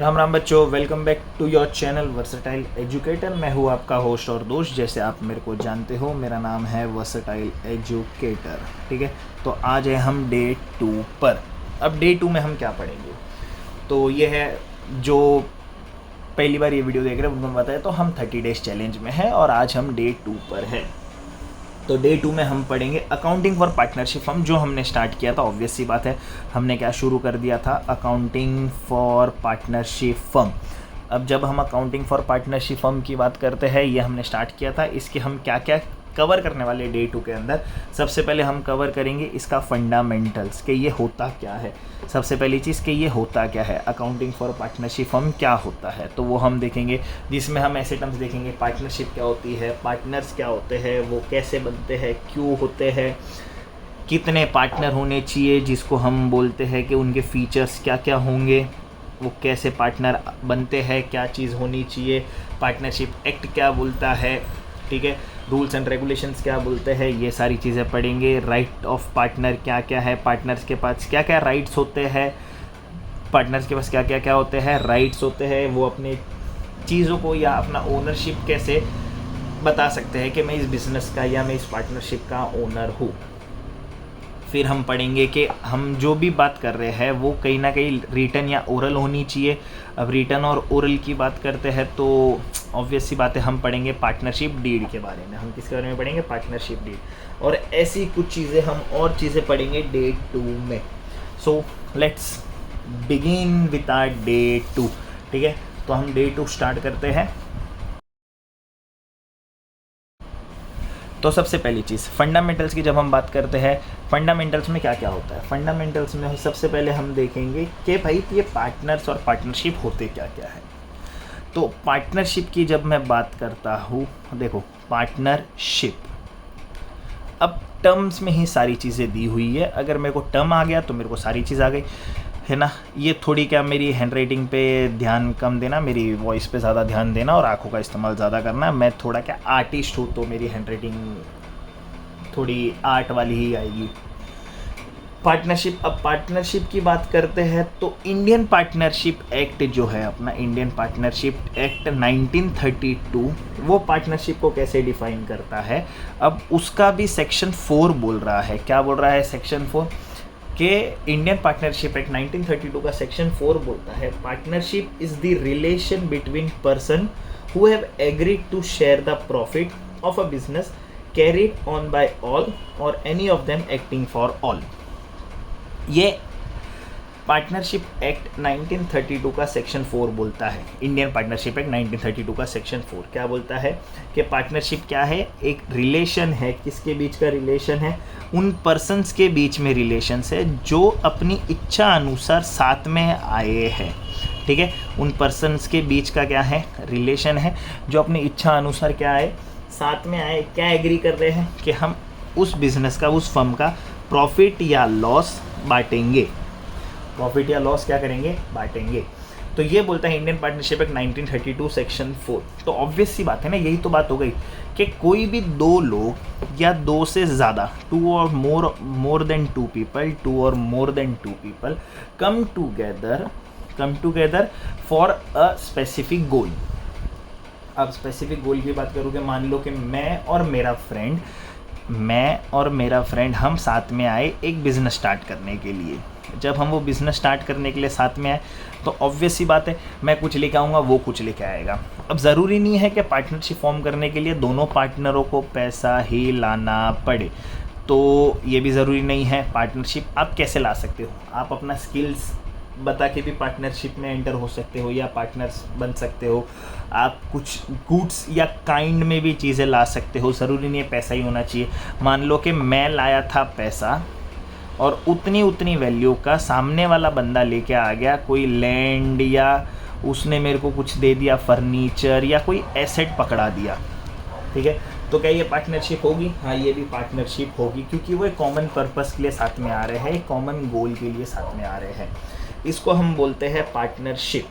राम राम बच्चों, welcome back to your channel versatile educator. मैं हूँ आपका होस्ट और दोस्त, जैसे आप मेरे को जानते हो मेरा नाम है वर्सेटाइल एजुकेटर। ठीक है, तो आज है हम डे 2 पर। अब डे 2 में हम क्या पढ़ेंगे, तो ये है जो पहली बार ये वीडियो देख रहे हैं उनको बताया, तो हम 30 डेज चैलेंज में है और आज हम डे 2 पर है। तो डे 2 में हम पढ़ेंगे अकाउंटिंग फॉर पार्टनरशिप फर्म, जो हमने स्टार्ट किया था। ऑब्वियस सी बात है, हमने क्या शुरू कर दिया था, अकाउंटिंग फॉर पार्टनरशिप फर्म। अब जब हम अकाउंटिंग फॉर पार्टनरशिप फर्म की बात करते हैं, ये हमने स्टार्ट किया था। इसके हम क्या क्या कवर करने वाले डे 2 के अंदर, सबसे पहले हम कवर करेंगे इसका फंडामेंटल्स, कि ये होता क्या है। सबसे पहली चीज़ कि ये होता क्या है, अकाउंटिंग फॉर पार्टनरशिप फर्म क्या होता है, तो वो हम देखेंगे। जिसमें हम ऐसे टर्म्स देखेंगे, पार्टनरशिप क्या होती है, पार्टनर्स क्या होते हैं, वो कैसे बनते हैं, क्यों होते हैं, कितने पार्टनर होने चाहिए, जिसको हम बोलते हैं कि उनके फीचर्स क्या क्या होंगे, वो कैसे पार्टनर बनते हैं, क्या चीज़ होनी चाहिए, पार्टनरशिप एक्ट क्या बोलता है, ठीक है, रूल्स एंड रेगुलेशंस क्या बोलते हैं, ये सारी चीज़ें पढ़ेंगे। राइट ऑफ पार्टनर क्या क्या है, पार्टनर्स के पास क्या क्या राइट्स होते हैं, पार्टनर्स के पास क्या क्या क्या होते हैं, राइट्स होते हैं, वो अपने चीज़ों को या अपना ओनरशिप कैसे बता सकते हैं कि मैं इस बिज़नेस का या मैं इस पार्टनरशिप का ओनर हूँ। फिर हम पढ़ेंगे कि हम जो भी बात कर रहे हैं वो कहीं ना कहीं रिटन या ओरल होनी चाहिए। अब रिटन और ओरल की बात करते हैं तो ऑब्वियस सी बात है, हम पढ़ेंगे पार्टनरशिप डीड के बारे में। हम किसके बारे में पढ़ेंगे, पार्टनरशिप डीड। और ऐसी कुछ चीज़ें हम और चीज़ें पढ़ेंगे डे 2 में। So let's begin with our day 2। ठीक है, तो हम डे 2 स्टार्ट करते हैं। तो सबसे पहली चीज़ फंडामेंटल्स की जब हम बात करते हैं, फंडामेंटल्स में क्या क्या होता है। फंडामेंटल्स में सबसे पहले हम देखेंगे कि भाई ये पार्टनर्स और पार्टनरशिप होते क्या क्या है। तो पार्टनरशिप की जब मैं बात करता हूँ, देखो पार्टनरशिप, अब टर्म्स में ही सारी चीज़ें दी हुई है। अगर मेरे को टर्म आ गया तो मेरे को सारी चीज़ आ गई, है ना। ये थोड़ी क्या मेरी हैंड राइटिंग पे ध्यान कम देना, मेरी वॉइस पे ज़्यादा ध्यान देना और आँखों का इस्तेमाल ज़्यादा करना। मैं थोड़ा क्या आर्टिस्ट हूँ, तो मेरी हैंड राइटिंग थोड़ी आर्ट वाली ही आएगी। पार्टनरशिप, अब पार्टनरशिप की बात करते हैं तो इंडियन पार्टनरशिप एक्ट जो है अपना, इंडियन पार्टनरशिप एक्ट 1932, वो पार्टनरशिप को कैसे डिफाइन करता है। अब उसका भी सेक्शन 4 बोल रहा है। क्या बोल रहा है सेक्शन 4, कि इंडियन पार्टनरशिप एक्ट 1932 का सेक्शन 4 बोलता है, partnership is the relation between person who have agreed to share the profit of a business carried on by all और any of them acting for all. ये partnership act 1932 का section 4 बोलता है। Indian Partnership act 1932 का section 4 क्या बोलता है कि पार्टनरशिप क्या है, एक रिलेशन है। किसके बीच का रिलेशन है, उन पर्सन्स के बीच में रिलेशन है जो अपनी इच्छा अनुसार साथ में आए हैं। ठीक है, उन पर्सन्स के बीच का क्या है, रिलेशन है, जो अपनी इच्छा अनुसार क्या आए, साथ में आए। क्या एग्री कर रहे हैं कि हम उस बिजनेस का, उस फर्म का प्रॉफिट या लॉस बांटेंगे। प्रॉफिट या लॉस क्या करेंगे, बांटेंगे। तो ये बोलता है इंडियन पार्टनरशिप एक्ट 1932 सेक्शन 4। तो ऑब्वियस सी बात है ना, यही तो बात हो गई कि कोई भी दो लोग या दो से ज़्यादा, टू और more than two people, two और more than two people come together for a specific goal. अब स्पेसिफिक गोल की बात करोगे, मान लो कि मैं और मेरा फ्रेंड हम साथ में आए एक बिज़नेस स्टार्ट करने के लिए। जब हम वो बिज़नेस स्टार्ट करने के लिए साथ में आए तो ऑब्वियस सी बात है, मैं कुछ लेके आऊँगा, वो कुछ लेके आएगा। अब ज़रूरी नहीं है कि पार्टनरशिप फॉर्म करने के लिए दोनों पार्टनरों को पैसा ही लाना पड़े, तो ये भी ज़रूरी नहीं है। पार्टनरशिप आप कैसे ला सकते हो, आप अपना स्किल्स बता के भी पार्टनरशिप में एंटर हो सकते हो या पार्टनर्स बन सकते हो। आप कुछ गुड्स या काइंड में भी चीज़ें ला सकते हो, ज़रूरी नहीं है पैसा ही होना चाहिए। मान लो कि मैं लाया था पैसा और उतनी वैल्यू का सामने वाला बंदा लेके आ गया, कोई लैंड या उसने मेरे को कुछ दे दिया, फर्नीचर या कोई एसेट पकड़ा दिया। ठीक है, तो क्या ये पार्टनरशिप होगी, हाँ ये भी पार्टनरशिप होगी, क्योंकि वो एक कॉमन पर्पस के लिए साथ में आ रहे हैं, एक कॉमन गोल के लिए साथ में आ रहे हैं। इसको हम बोलते हैं पार्टनरशिप।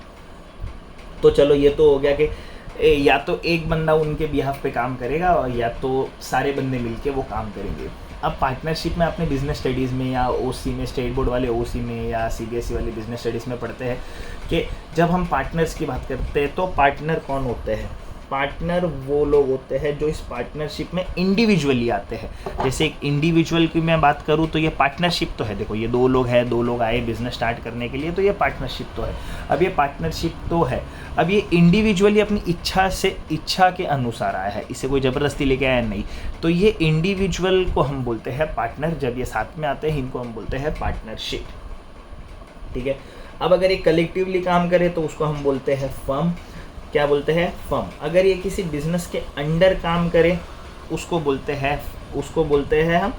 तो चलो ये तो हो गया कि या तो एक बंदा उनके बिहाफ पे काम करेगा और या तो सारे बंदे मिलके वो काम करेंगे। अब पार्टनरशिप में अपने बिजनेस स्टडीज़ में या ओसी में, स्टेट बोर्ड वाले ओसी में या सीबीएसई वाले बिजनेस स्टडीज़ में पढ़ते हैं कि जब हम पार्टनर्स की बात करते हैं तो पार्टनर कौन होते हैं? पार्टनर वो लोग होते हैं जो इस पार्टनरशिप में इंडिविजुअली आते हैं। जैसे एक इंडिविजुअल की मैं बात करूँ तो ये पार्टनरशिप तो है, देखो ये दो लोग आए बिजनेस स्टार्ट करने के लिए, तो ये पार्टनरशिप तो है। अब ये पार्टनरशिप तो है, अब ये इंडिविजुअली अपनी इच्छा के अनुसार आया है, इसे कोई ज़बरदस्ती लेके आया नहीं, तो ये इंडिविजुअल को हम बोलते हैं पार्टनर। जब ये साथ में आते हैं इनको हम बोलते हैं पार्टनरशिप, ठीक है। अब अगर ये कलेक्टिवली काम करे तो उसको हम बोलते हैं फर्म। क्या बोलते हैं? फर्म। अगर ये किसी बिजनेस के अंडर काम करे उसको बोलते हैं हम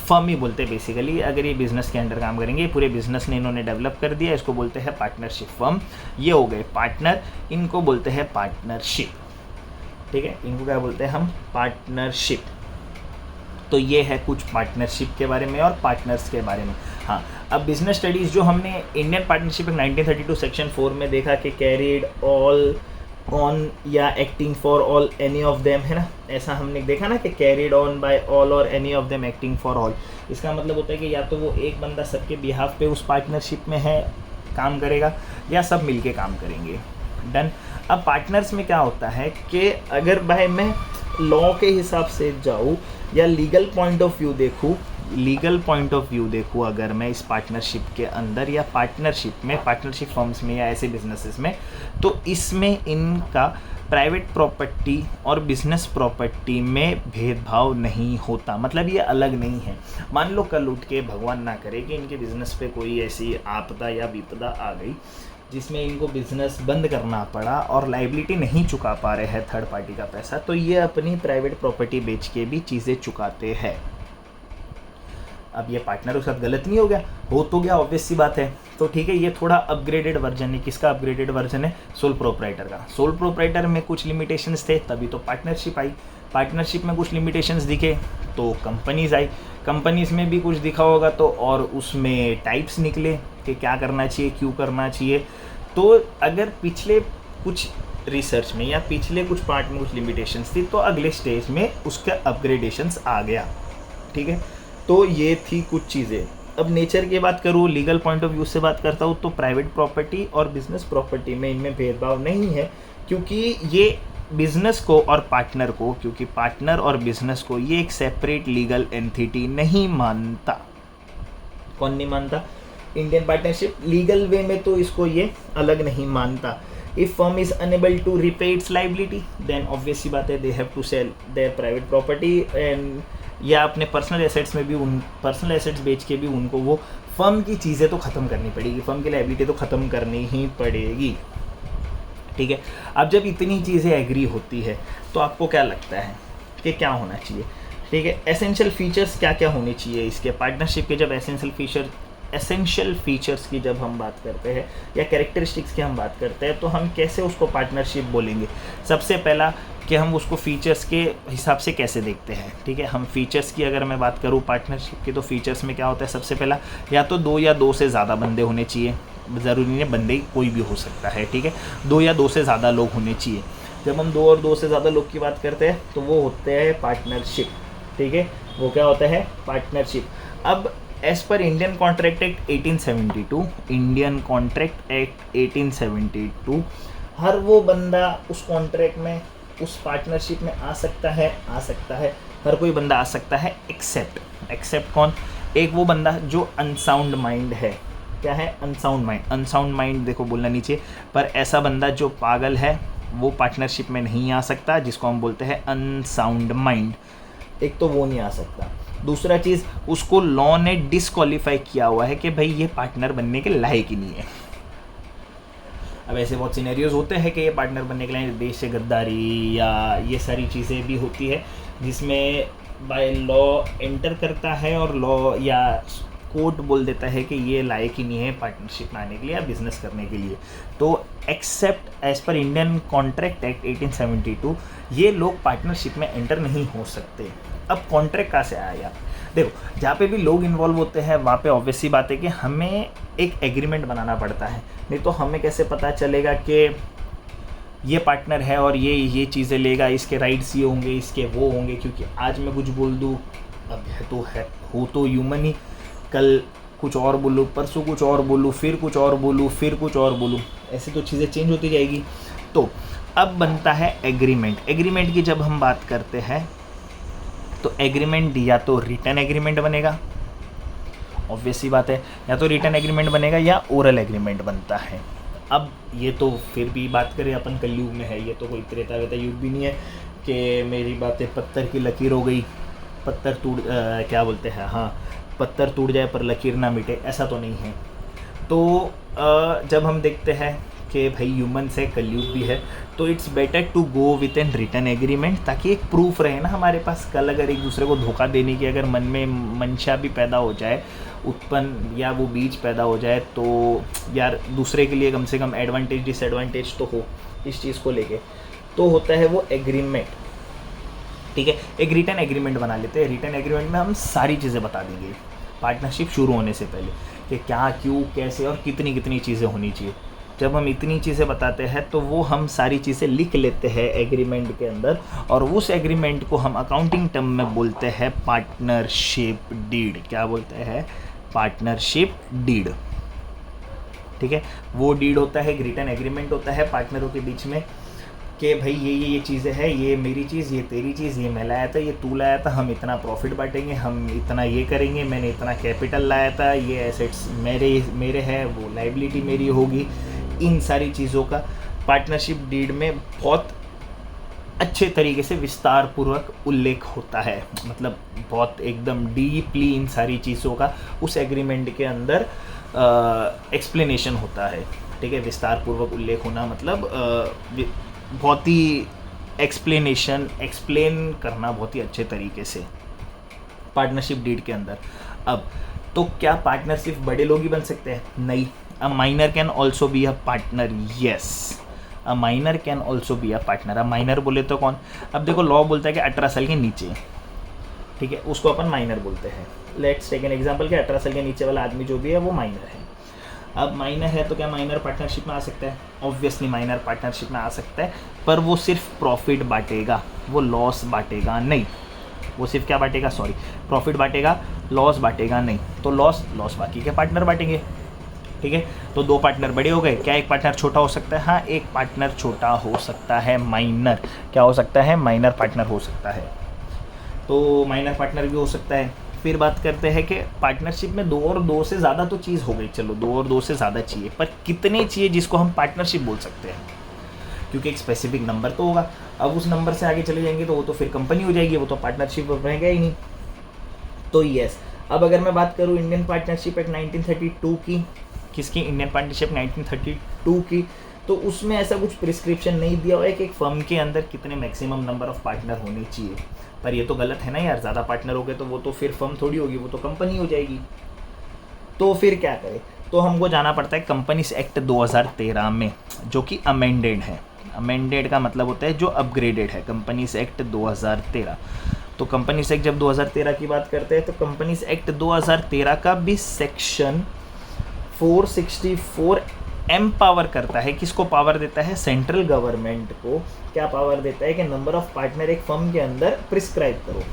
फर्म ही बोलते हैं बेसिकली। अगर ये बिजनेस के अंडर काम करेंगे, पूरे बिजनेस ने इन्होंने डेवलप कर दिया, इसको बोलते हैं पार्टनरशिप फर्म। ये हो गए पार्टनर, इनको बोलते हैं पार्टनरशिप, ठीक है। इनको क्या बोलते हैं हम? पार्टनरशिप। तो ये है कुछ पार्टनरशिप के बारे में और पार्टनर्स के बारे में। हाँ, अब बिजनेस स्टडीज़ जो हमने इंडियन पार्टनरशिप 1932 सेक्शन 4 में देखा कि कैरिड ऑल ऑन या acting for all any of them, है ना, ऐसा हमने देखा ना कि कैरिड ऑन बाय ऑल और any of them acting for all. इसका मतलब होता है कि या तो वो एक बंदा सबके बिहाफ पे उस पार्टनरशिप में है, काम करेगा, या सब मिलके काम करेंगे। डन। अब पार्टनर्स में क्या होता है कि अगर भाई मैं लॉ के हिसाब से जाऊँ या लीगल पॉइंट ऑफ व्यू देखूँ अगर मैं इस पार्टनरशिप के अंदर या पार्टनरशिप फर्म्स में या ऐसे बिजनेसेस में, तो इसमें इनका प्राइवेट प्रॉपर्टी और बिजनेस प्रॉपर्टी में भेदभाव नहीं होता। मतलब ये अलग नहीं है। मान लो कल उठ के भगवान ना करे कि इनके बिजनेस पे कोई ऐसी आपदा या विपदा आ गई जिसमें इनको बिजनेस बंद करना पड़ा और लाइबिलिटी नहीं चुका पा रहे हैं थर्ड पार्टी का पैसा, तो ये अपनी प्राइवेट प्रॉपर्टी बेच के भी चीज़ें चुकाते हैं। अब ये पार्टनर के साथ गलत नहीं हो गया? हो तो गया, ऑब्वियस सी बात है। तो ठीक है, ये थोड़ा अपग्रेडेड वर्जन है। किसका अपग्रेडेड वर्जन है? सोल प्रोप्राइटर का। सोल प्रोप्राइटर में कुछ लिमिटेशंस थे, तभी तो पार्टनरशिप आई। पार्टनरशिप में कुछ लिमिटेशंस दिखे तो कंपनीज आई। कंपनीज में भी कुछ दिखा होगा तो और उसमें टाइप्स निकले कि क्या करना चाहिए, क्यों करना चाहिए। तो अगर पिछले कुछ रिसर्च में या पिछले कुछ पार्ट में कुछ लिमिटेशंस थी तो अगले स्टेज में उसका अपग्रेडेशंस आ गया, ठीक है। तो ये थी कुछ चीज़ें। अब नेचर की बात करूँ, लीगल पॉइंट ऑफ व्यू से बात करता हूँ तो प्राइवेट प्रॉपर्टी और बिजनेस प्रॉपर्टी में इनमें भेदभाव नहीं है, क्योंकि ये बिजनेस को और पार्टनर को, क्योंकि पार्टनर और बिजनेस को ये एक सेपरेट लीगल एंटिटी नहीं मानता। कौन नहीं मानता? इंडियन पार्टनरशिप लीगल वे में तो इसको ये अलग नहीं मानता। If firm is unable to repay its liability then obvious सी बात है they have to sell their private property and या अपने पर्सनल एसेट्स में भी पर्सनल एसेट्स बेच के भी उनको वो फर्म की चीज़ें तो ख़त्म करनी पड़ेगी, फर्म की लाइबिलिटी तो ख़त्म करनी ही पड़ेगी, ठीक है। अब जब इतनी चीज़ें एग्री होती है तो आपको क्या लगता है कि क्या होना चाहिए? ठीक है, एसेंशियल फीचर्स क्या क्या होने चाहिए इसके पार्टनरशिप के? जब एसेंशियल फीचर्स की जब हम बात करते हैं या कैरेक्टरिस्टिक्स की हम बात करते हैं तो हम कैसे उसको पार्टनरशिप बोलेंगे? सबसे पहला कि हम उसको फीचर्स के हिसाब से कैसे देखते हैं, ठीक है। हम फीचर्स की अगर मैं बात करूँ पार्टनरशिप की, तो फीचर्स में क्या होता है? सबसे पहला या तो 2 या 2 से ज़्यादा बंदे होने चाहिए, ज़रूरी नहीं है बंदे कोई भी हो सकता है, ठीक है। 2 या 2 से ज़्यादा लोग होने चाहिए। जब हम 2 और 2 से ज़्यादा लोग की बात करते हैं तो वो होते हैं पार्टनरशिप, ठीक है। वो क्या होता है? पार्टनरशिप। अब as per Indian Contract Act 1872 हर वो बंदा उस कॉन्ट्रैक्ट में, उस पार्टनरशिप में आ सकता है। हर कोई बंदा आ सकता है एक्सेप्ट कौन? एक वो बंदा जो अनसाउंड माइंड है। क्या है? अनसाउंड माइंड देखो बोलना नीचे, पर ऐसा बंदा जो पागल है वो पार्टनरशिप में नहीं आ सकता, जिसको हम बोलते हैं अनसाउंड माइंड। एक तो वो नहीं आ सकता। दूसरा चीज़, उसको लॉ ने डिसक्वालीफाई किया हुआ है कि भाई ये पार्टनर बनने के लायक ही नहीं है। अब ऐसे बहुत सिनेरियोज होते हैं कि ये पार्टनर बनने के लिए देश से गद्दारी या ये सारी चीज़ें भी होती है जिसमें बाय लॉ एंटर करता है और लॉ या कोर्ट बोल देता है कि ये लायक ही नहीं है पार्टनरशिप में आने के लिए या बिजनेस करने के लिए। तो except as per Indian Contract Act 1872 ये लोग पार्टनरशिप में एंटर नहीं हो सकते। अब कॉन्ट्रैक्ट कहाँ से आया यार? देखो, जहाँ पे भी लोग इन्वॉल्व होते हैं वहाँ पे ऑब्वियस सी बात है कि हमें एक एग्रीमेंट बनाना पड़ता है, नहीं तो हमें कैसे पता चलेगा कि ये पार्टनर है और ये चीज़ें लेगा, इसके राइट्स ये होंगे, इसके वो होंगे। क्योंकि आज मैं कुछ बोल दूँ अब है तो है, हो तो ह्यूमन ही, कल कुछ और बोलूँ, परसों कुछ और बोलूँ, फिर कुछ और बोलूँ, फिर कुछ और बोलूँ, ऐसे तो चीज़ें चेंज होती जाएगी। तो अब बनता है एग्रीमेंट। एग्रीमेंट की जब हम बात करते हैं तो एग्रीमेंट या तो रिटन एग्रीमेंट बनेगा, ऑब्वियस सी बात है, या तो रिटन एग्रीमेंट बनेगा या ओरल एग्रीमेंट बनता है। अब ये तो फिर भी बात करें अपन कलयुग में है, ये तो कोई त्रेता वेता युग भी नहीं है कि मेरी बातें पत्थर की लकीर हो गई, पत्थर टूट क्या बोलते हैं, हाँ, पत्थर टूट जाए पर लकीर ना मिटे, ऐसा तो नहीं है। तो जब हम देखते हैं कि भाई ह्यूमन से कलयुग भी है, तो it's better to go with an written agreement, ताकि एक प्रूफ रहे ना हमारे पास। कल अगर एक दूसरे को धोखा देने की अगर मन में मंशा भी पैदा हो जाए, उत्पन्न, या वो बीज पैदा हो जाए, तो यार दूसरे के लिए कम से कम एडवांटेज डिसएडवांटेज तो हो इस चीज़ को लेके, तो होता है वो एग्रीमेंट। ठीक है, एक रिटन एग्रीमेंट बना लेते हैं। रिटन एग्रीमेंट में हम सारी चीज़ें बता देंगे पार्टनरशिप शुरू होने से पहले, कि क्या, क्यों, कैसे और कितनी कितनी चीज़ें होनी चाहिए। जब हम इतनी चीज़ें बताते हैं तो वो हम सारी चीज़ें लिख लेते हैं एग्रीमेंट के अंदर, और उस एग्रीमेंट को हम अकाउंटिंग टर्म में बोलते हैं पार्टनरशिप डीड। क्या बोलते हैं? Partnership deed. ठीक है, वो डीड होता है, एक रिटन एग्रीमेंट होता है पार्टनरों के बीच में कि भाई ये चीज़ें हैं, ये मेरी चीज़, ये तेरी चीज़, ये मैं लाया था, ये तू लाया था, हम इतना प्रॉफिट बांटेंगे, हम इतना ये करेंगे, मैंने इतना कैपिटल लाया था, ये एसेट्स मेरे है, वो लाइबिलिटी मेरी होगी। इन सारी चीज़ों का पार्टनरशिप डीड में बहुत अच्छे तरीके से विस्तार पूर्वक उल्लेख होता है, मतलब बहुत एकदम डीपली इन सारी चीज़ों का उस एग्रीमेंट के अंदर एक्सप्लेनेशन होता है। ठीक है, विस्तार पूर्वक उल्लेख होना मतलब बहुत ही एक्सप्लेन करना बहुत ही अच्छे तरीके से पार्टनरशिप डीड के अंदर। अब तो क्या पार्टनर सिर्फ बड़े लोग ही बन सकते हैं? नहीं, a minor can also be a partner. Yes, a minor can also be a partner. A minor बोले तो कौन? अब देखो, लॉ बोलता है कि 18 साल के नीचे, ठीक है, उसको अपन माइनर बोलते हैं। लेट्स टेक एन एग्जांपल कि 18 साल के नीचे वाला आदमी जो भी है वो माइनर है। अब माइनर है तो क्या माइनर पार्टनरशिप में आ सकता है? ऑब्वियसली माइनर पार्टनरशिप में आ सकता है, पर वो सिर्फ प्रॉफिट बांटेगा, वो लॉस बांटेगा नहीं। वो सिर्फ क्या बांटेगा? सॉरी, प्रॉफिट बांटेगा, लॉस बांटेगा नहीं। तो लॉस बाकी के पार्टनर बांटेंगे। ठीक है, तो दो पार्टनर बड़े हो गए। क्या एक पार्टनर छोटा हो सकता है? हाँ, एक पार्टनर छोटा हो सकता है, माइनर। क्या हो सकता है? माइनर पार्टनर हो सकता है। तो माइनर पार्टनर भी हो सकता है। फिर बात करते हैं कि पार्टनरशिप में 2 और 2 से ज़्यादा तो चीज़ हो गई, चलो 2 और 2 से ज़्यादा चाहिए, पर कितने चाहिए जिसको हम पार्टनरशिप बोल सकते हैं? क्योंकि एक स्पेसिफिक नंबर तो होगा। अब उस नंबर से आगे चले जाएंगे तो वो तो फिर कंपनी हो जाएगी, वो तो पार्टनरशिप रहेगा ही नहीं। तो यस, अब अगर मैं बात करूँ इंडियन पार्टनरशिप एक्ट 1932 की, किसकी? इंडियन पार्टनरशिप 1932 की, तो उसमें ऐसा कुछ प्रिस्क्रिप्शन नहीं दिया हुआ है कि एक फर्म के अंदर कितने मैक्सिमम नंबर ऑफ पार्टनर होने चाहिए। पर ये तो गलत है ना यार, ज़्यादा पार्टनर हो गए तो वो तो फिर फर्म थोड़ी होगी, वो तो कंपनी हो जाएगी। तो फिर क्या करें? तो हमको जाना पड़ता है कंपनीज एक्ट 2013 में, जो कि अमेंडेड है। अमेंडेड का मतलब होता है जो अपग्रेडेड है, कंपनीज एक्ट 2013। तो कंपनीज एक्ट जब 2013 की बात करते हैं तो कंपनीज एक्ट 2013 का भी सेक्शन 464 एम्पावर करता है। किसको पावर देता है? सेंट्रल गवर्नमेंट को। क्या पावर देता है? कि नंबर ऑफ पार्टनर एक फर्म के अंदर प्रिस्क्राइब करो।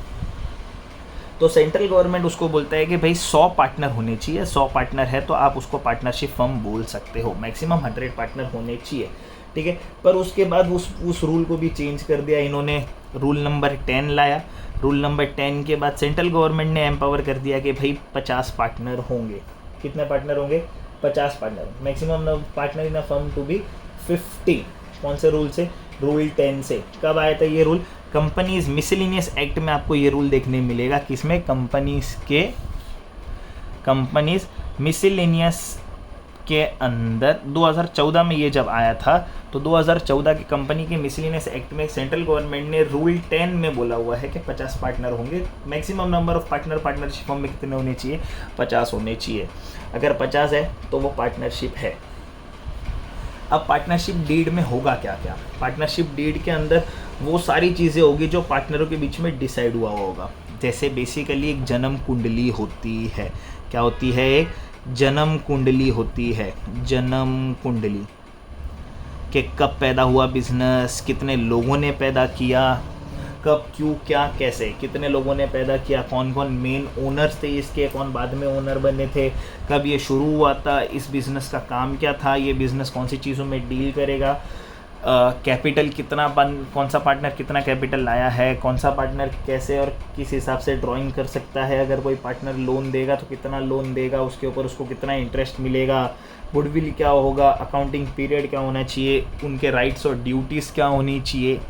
तो सेंट्रल गवर्नमेंट उसको बोलता है कि भाई 100 पार्टनर होने चाहिए। 100 पार्टनर है तो आप उसको पार्टनरशिप फर्म बोल सकते हो। मैक्सिमम 100 पार्टनर होने चाहिए, ठीक है। पर उसके बाद उस रूल को भी चेंज कर दिया इन्होंने, रूल नंबर 10 लाया। रूल नंबर 10 के बाद सेंट्रल गवर्नमेंट ने एम्पावर कर दिया कि भाई 50 पार्टनर होंगे। कितने पार्टनर होंगे? 50 partner. Maximum partner in a firm to be 50। कौन से रूल से? रूल 10 से। कब आया था ये रूल? कंपनीज मिसलेनियस एक्ट में आपको ये रूल देखने मिलेगा। किसमें? कंपनीज मिसलेनियस के अंदर 2014 में ये जब आया था, तो 2014 की कंपनी के मिसलेनियस एक्ट में सेंट्रल गवर्नमेंट ने रूल 10 में बोला हुआ है कि 50 पार्टनर होंगे। Maximum number of partnership firm में कितने होने चाहिए? 50 होने चाहिए। अगर 50 है तो वो पार्टनरशिप है। अब पार्टनरशिप डीड में होगा क्या क्या? पार्टनरशिप डीड के अंदर वो सारी चीज़ें होगी जो पार्टनरों के बीच में डिसाइड हुआ होगा। जैसे बेसिकली एक जन्म कुंडली होती है। क्या होती है? एक जन्म कुंडली होती है। जन्म कुंडली कि कब पैदा हुआ बिजनेस, कितने लोगों ने पैदा किया, कब, क्यों, क्या, कैसे, कितने लोगों ने पैदा किया, कौन कौन मेन ओनर्स थे इसके, कौन बाद में ओनर बने थे, कब ये शुरू हुआ था, इस बिज़नेस का काम क्या था, ये बिज़नेस कौन सी चीज़ों में डील करेगा, कैपिटल कितना कौन सा पार्टनर कितना कैपिटल लाया है, कौन सा पार्टनर कैसे और किस हिसाब से ड्राइंग कर सकता है, अगर कोई पार्टनर लोन देगा तो कितना लोन देगा, उसके ऊपर उसको कितना इंटरेस्ट मिलेगा, गुडविल क्या होगा, अकाउंटिंग पीरियड क्या होना चाहिए, उनके राइट्स और ड्यूटीज़ क्या होनी चाहिए,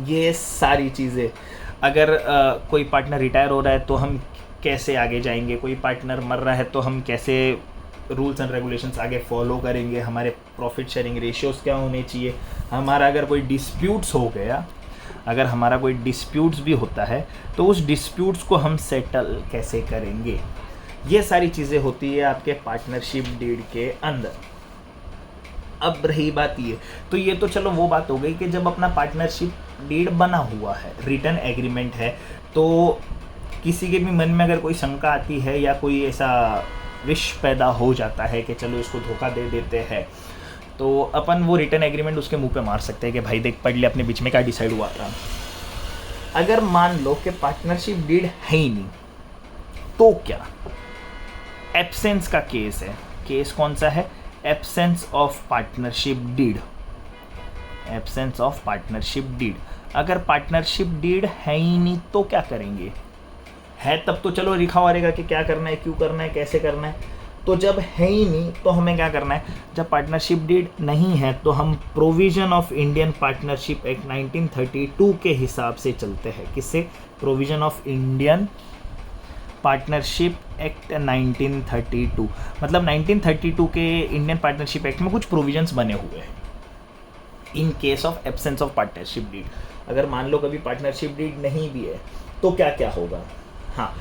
ये सारी चीज़ें। अगर कोई पार्टनर रिटायर हो रहा है तो हम कैसे आगे जाएंगे, कोई पार्टनर मर रहा है तो हम कैसे रूल्स एंड रेगुलेशंस आगे फॉलो करेंगे, हमारे प्रॉफिट शेयरिंग रेशियोज़ क्या होने चाहिए, हमारा अगर कोई डिस्प्यूट्स हो गया, अगर हमारा कोई डिस्प्यूट्स भी होता है तो उस डिस्प्यूट्स को हम सेटल कैसे करेंगे, ये सारी चीज़ें होती है आपके पार्टनरशिप डीड के अंदर। अब रही बात ये, तो ये तो चलो वो बात हो गई कि जब अपना पार्टनरशिप डीड बना हुआ है, रिटर्न एग्रीमेंट है, तो किसी के भी मन में अगर कोई शंका आती है या कोई ऐसा विश पैदा हो जाता है कि चलो इसको धोखा दे देते हैं, तो अपन वो रिटर्न एग्रीमेंट उसके मुंह पे मार सकते हैं कि भाई देख पढ़ ले अपने बीच में क्या डिसाइड हुआ था। अगर मान लो कि पार्टनरशिप डीड है ही नहीं, तो क्या, एब्सेंस का केस है। केस कौन सा है? Absence of partnership deed. Absence of partnership deed. अगर पार्टनरशिप डीड है ही नहीं तो क्या करेंगे? है तब तो चलो लिखा हुआ रहेगा कि क्या करना है, क्यों करना है, कैसे करना है। तो जब है ही नहीं तो हमें क्या करना है? जब पार्टनरशिप डीड नहीं है तो हम provision of Indian Partnership act 1932 के हिसाब से चलते हैं। किससे? Provision of Indian Partnership act 1932। मतलब 1932 के इंडियन पार्टनरशिप एक्ट में कुछ प्रोविजंस बने हुए हैं in case of absence of partnership deed. अगर मान लो कभी पार्टनरशिप डीड नहीं भी है तो क्या क्या होगा? हाँ,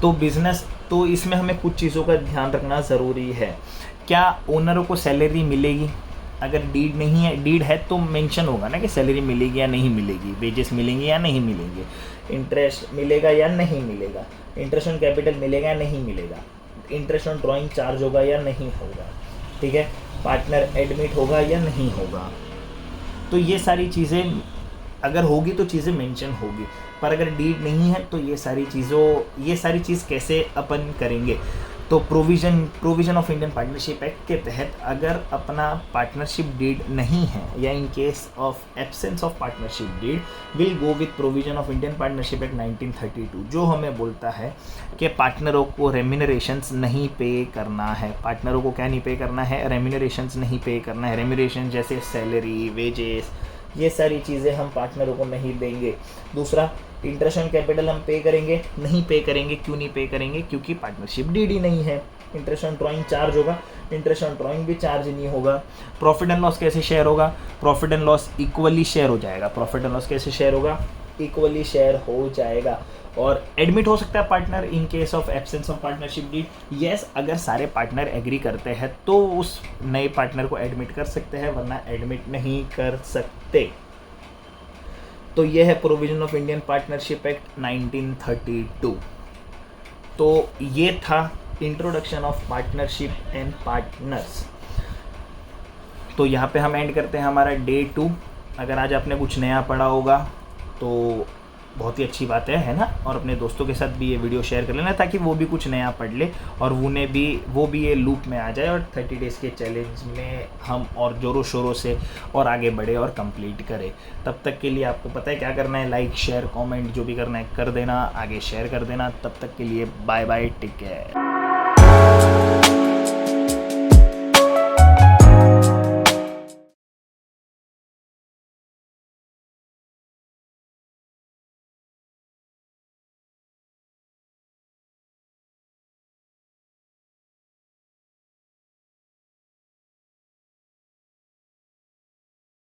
तो बिजनेस, तो इसमें हमें कुछ चीज़ों का ध्यान रखना ज़रूरी है। क्या ओनरों को सैलरी मिलेगी? अगर डीड नहीं है, डीड है तो मेंशन होगा ना कि सैलरी मिलेगी या नहीं मिलेगी, वेजेस मिलेंगे या नहीं मिलेंगे, इंटरेस्ट मिलेगा या नहीं मिलेगा, इंटरेस्ट ऑन कैपिटल मिलेगा या नहीं मिलेगा, इंटरेस्ट ऑन ड्राइंग चार्ज होगा या नहीं होगा, ठीक है, पार्टनर एडमिट होगा या नहीं होगा। तो ये सारी चीज़ें अगर होगी तो चीज़ें मेंशन होगी, पर अगर डीड नहीं है तो ये सारी चीज़ कैसे अपन करेंगे? तो provision of Indian Partnership Act के तहत अगर अपना पार्टनरशिप डीड नहीं है या in case of absence of partnership deed will go with provision of Indian Partnership act 1932, जो हमें बोलता है कि पार्टनरों को रेम्यूनरेशंस नहीं पे करना है। पार्टनरों को क्या नहीं पे करना है? रेम्यूनरेशंस नहीं पे करना है। रेम्यूनरेशन जैसे सैलरी, वेजेस, ये सारी चीज़ें हम पार्टनरों को नहीं देंगे। दूसरा, इंटरेस्ट ऑन कैपिटल हम पे करेंगे? नहीं पे करेंगे। क्यों नहीं पे करेंगे? क्योंकि पार्टनरशिप डीड ही नहीं है। इंटरेस्ट ऑन ड्राइंग चार्ज होगा, इंटरेस्ट ऑन ड्राइंग भी चार्ज नहीं होगा। प्रॉफिट एंड लॉस कैसे शेयर होगा? Profit and loss equally share हो जाएगा। प्रॉफिट एंड लॉस कैसे शेयर होगा? इक्वली शेयर हो जाएगा। और एडमिट हो सकता है partner in case of absence of partnership deed. Yes, अगर सारे पार्टनर एग्री करते हैं तो उस नए पार्टनर को एडमिट कर सकते हैं, वरना एडमिट नहीं कर सकते। तो यह है provision of Indian Partnership act 1932। तो ये था introduction of partnership and partners. तो यहाँ पे हम एंड करते हैं हमारा डे 2। अगर आज आपने कुछ नया पढ़ा होगा तो बहुत ही अच्छी बात है ना। और अपने दोस्तों के साथ भी ये वीडियो शेयर कर लेना ताकि वो भी कुछ नया पढ़ ले और वो भी ये लूप में आ जाए और 30 डेज़ के चैलेंज में हम और ज़ोरों शोरों से और आगे बढ़े और कंप्लीट करें। तब तक के लिए आपको पता है क्या करना है, लाइक शेयर कमेंट जो भी करना है कर देना, आगे शेयर कर देना। तब तक के लिए बाय बाय, टेक केयर।